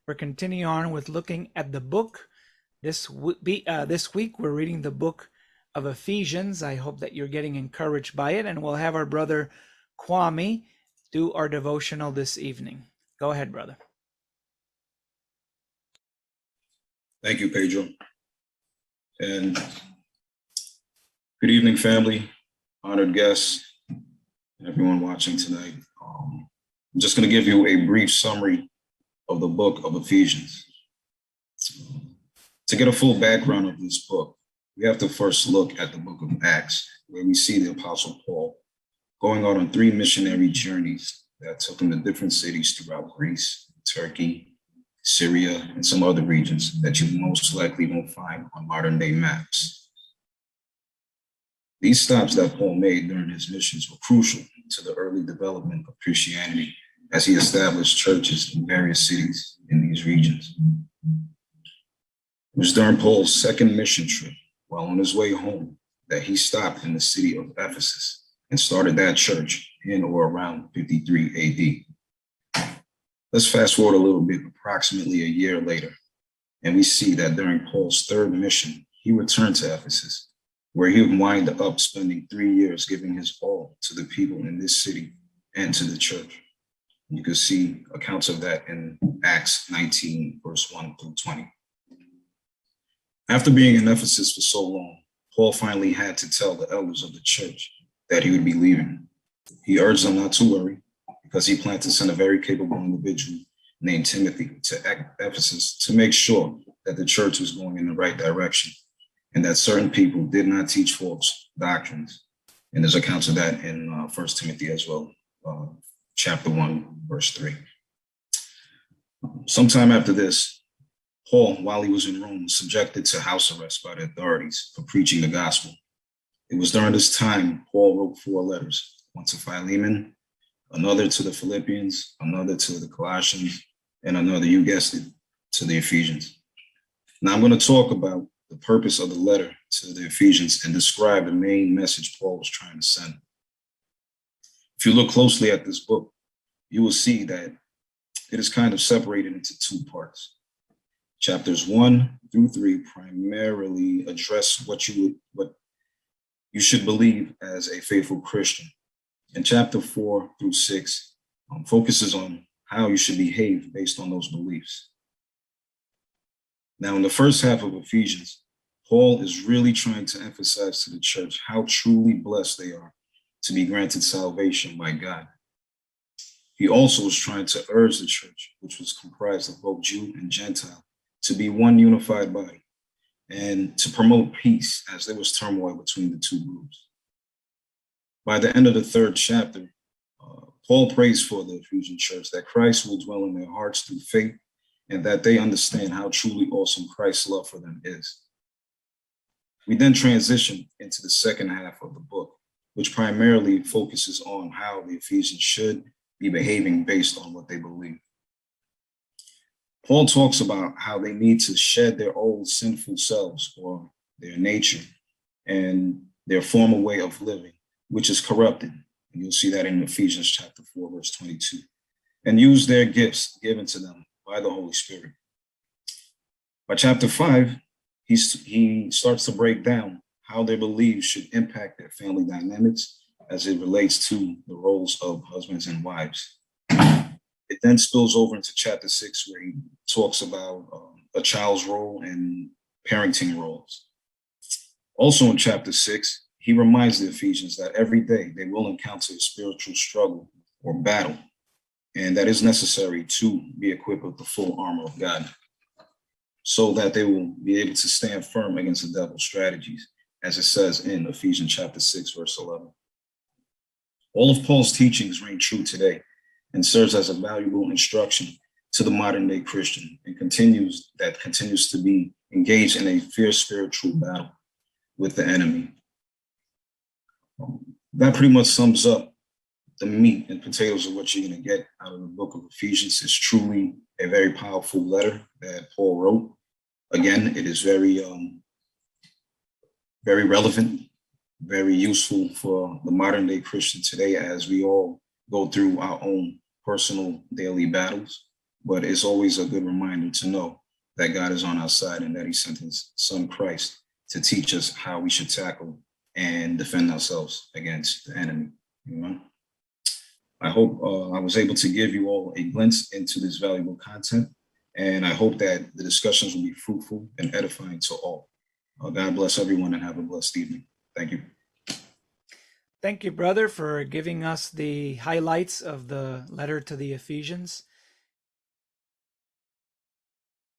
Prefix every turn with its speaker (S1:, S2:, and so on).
S1: We're continuing on with looking at the book. This week we're reading the book of Ephesians. I hope that you're getting encouraged by it, and we'll have our brother Kwame do our devotional this evening. Go ahead, brother.
S2: Thank you, Pedro. And good evening, family, honored guests, and everyone watching tonight. I'm just going to give you a brief summary of the book of Ephesians. To get a full background of this book, we have to first look at the book of Acts, where we see the Apostle Paul going out on 3 missionary journeys that took him to different cities throughout Greece, Turkey, Syria, and some other regions that you most likely won't find on modern day maps. These stops that Paul made during his missions were crucial to the early development of Christianity as he established churches in various cities in these regions. It was during Paul's second mission trip, while on his way home, that he stopped in the city of Ephesus and started that church in or around 53 AD. Let's fast forward a little bit, approximately a year later, and we see that during Paul's third mission, he returned to Ephesus, where he would wind up spending 3 years giving his all to the people in this city and to the church. You can see accounts of that in Acts 19, verse 1 through 20. After being in Ephesus for so long, Paul finally had to tell the elders of the church that he would be leaving. He urged them not to worry, because he planned to send a very capable individual named Timothy to Ephesus to make sure that the church was going in the right direction and that certain people did not teach false doctrines. And there's accounts of that in 1 Timothy as well, chapter 1, verse 3. Sometime after this, Paul, while he was in Rome, was subjected to house arrest by the authorities for preaching the gospel. It was during this time Paul wrote 4 letters, one to Philemon, another to the Philippians, another to the Colossians, and another, you guessed it, to the Ephesians. Now I'm going to talk about the purpose of the letter to the Ephesians and describe the main message Paul was trying to send. If you look closely at this book, you will see that it is kind of separated into 2 parts. Chapters 1 through 3 primarily address what you should believe as a faithful Christian. And chapter 4 through 6 focuses on how you should behave based on those beliefs. Now, in the first half of Ephesians, Paul is really trying to emphasize to the church how truly blessed they are to be granted salvation by God. He also was trying to urge the church, which was comprised of both Jew and Gentile, to be one unified body and to promote peace as there was turmoil between the 2 groups. By the end of the 3rd chapter, Paul prays for the Ephesian church that Christ will dwell in their hearts through faith and that they understand how truly awesome Christ's love for them is. We then transition into the second half of the book, which primarily focuses on how the Ephesians should be behaving based on what they believe. Paul talks about how they need to shed their old sinful selves or their nature and their former way of living, which is corrupted. And you'll see that in Ephesians chapter 4, verse 22, and use their gifts given to them by the Holy Spirit. By chapter 5, he starts to break down how their beliefs should impact their family dynamics as it relates to the roles of husbands and wives. It then spills over into chapter 6, where he talks about a child's role and parenting roles. Also in chapter 6, he reminds the Ephesians that every day they will encounter a spiritual struggle or battle, and that is necessary to be equipped with the full armor of God so that they will be able to stand firm against the devil's strategies, as it says in Ephesians chapter 6, verse 11. All of Paul's teachings ring true today and serves as a valuable instruction to the modern day Christian and continues to be engaged in a fierce spiritual battle with the enemy. That pretty much sums up the meat and potatoes of what you're going to get out of the book of Ephesians. It's truly a very powerful letter that Paul wrote. Again, it is very relevant, very useful for the modern day Christian today as we all go through our own personal daily battles. but it's always a good reminder to know that God is on our side and that he sent his son Christ to teach us how we should tackle and defend ourselves against the enemy. Amen. I hope I was able to give you all a glimpse into this valuable content, and I hope that the discussions will be fruitful and edifying to all. God bless everyone and have a blessed evening. Thank you.
S1: Thank you, brother, for giving us the highlights of the letter to the Ephesians.